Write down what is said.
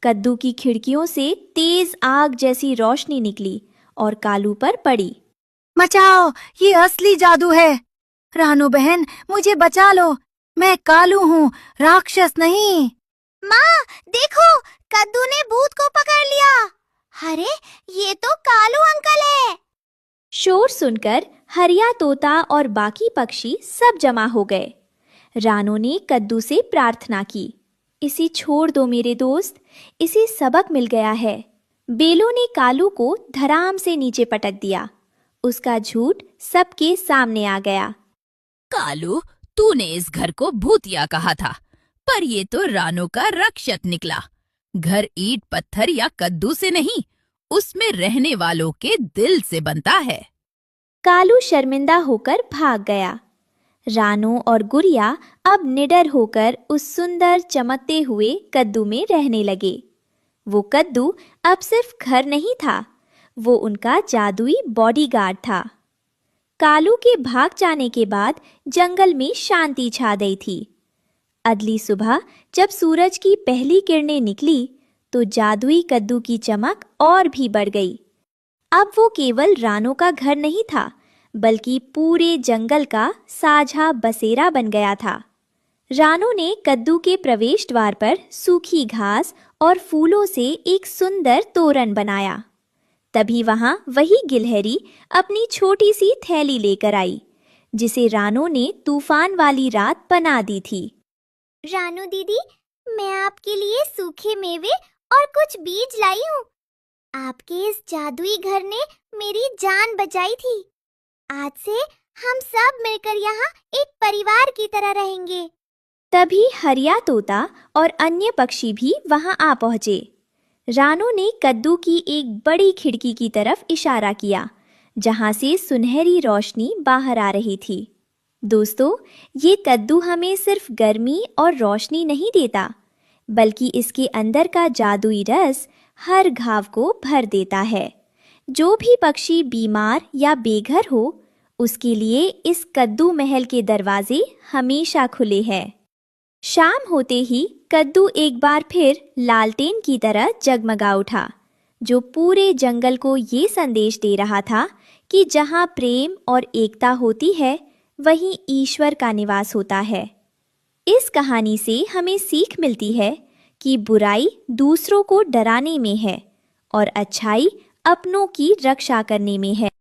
कद्दू की खिड़कियों से तेज आग जैसी रोशनी निकली और कालू पर पड़ी। बचाओ, ये असली जादू है। रानू बहन, मुझे बचा लो। मैं कालू हूँ, राक्षस नहीं। माँ, देखो, कद्दू ने भूत को पकड़ लिया। अरे, ये तो कालू अंकल है। शोर सुनकर हरिया तोता और बाकी पक्षी सब जमा हो गए। रानू ने कद्दू से प्रार्थना की, इसे छोड़ दो मेरे दोस्त, इसे सबक मिल गया है। बेलों ने कालू को धड़ाम से नीचे पटक दिया। उसका झूठ सबके सामने आ गया। कालू, तूने इस घर को भूतिया कहा था, पर ये तो रानू का रक्षक निकला। घर ईंट पत्थर या कद्दू से नहीं, उसमें रहने वालों के दिल से बनता है। कालू शर्मिंदा होकर भाग गया। रानू और गुड़िया अब निडर होकर उस सुंदर चमकते हुए कद्दू में रहने लगे। वो कद्दू अब सिर्फ घर नहीं था, वो उनका जादुई बॉडीगार्ड था। कालू के भाग जाने के बाद जंगल में शांति छा गई थी। अगली सुबह जब सूरज की पहली किरणें निकली तो जादुई कद्दू की चमक और भी बढ़ गई। अब वो केवल रानू का घर नहीं था, बल्कि पूरे जंगल का साझा बसेरा बन गया था। रानू ने कद्दू के प्रवेश द्वार पर सूखी घास और फूलों से एक सुंदर तोरण बनाया। तभी वहां वही गिलहरी अपनी छोटी सी थैली लेकर आई, जिसे रानू ने तूफान वाली रात बना दी थी। रानू दीदी, मैं आपके लिए सूखे मेवे और कुछ बीज लाई हूँ। आपके इस जादुई घर ने मेरी जान बचाई थी। आज से हम सब मिलकर यहाँ एक परिवार की तरह रहेंगे। तभी हरिया तोता और अन्य पक्षी भी वहां आ पहुंचे। रानू ने कद्दू की एक बड़ी खिड़की की तरफ इशारा किया, जहां से सुनहरी रोशनी बाहर आ रही थी। दोस्तों, ये कद्दू हमें सिर्फ गर्मी और रोशनी नहीं देता, बल्कि इसके अंदर का जादुई रस हर घाव को भर देता है। जो भी पक्षी बीमार या बेघर हो, उसके लिए इस कद्दू महल के दरवाजे हमेशा खुले हैं। शाम होते ही कद्दू एक बार फिर लालटेन की तरह जगमगा उठा, जो पूरे जंगल को ये संदेश दे रहा था कि जहाँ प्रेम और एकता होती है, वहीं ईश्वर का निवास होता है। इस कहानी से हमें सीख मिलती है कि बुराई दूसरों को डराने में है और अच्छाई अपनों की रक्षा करने में है।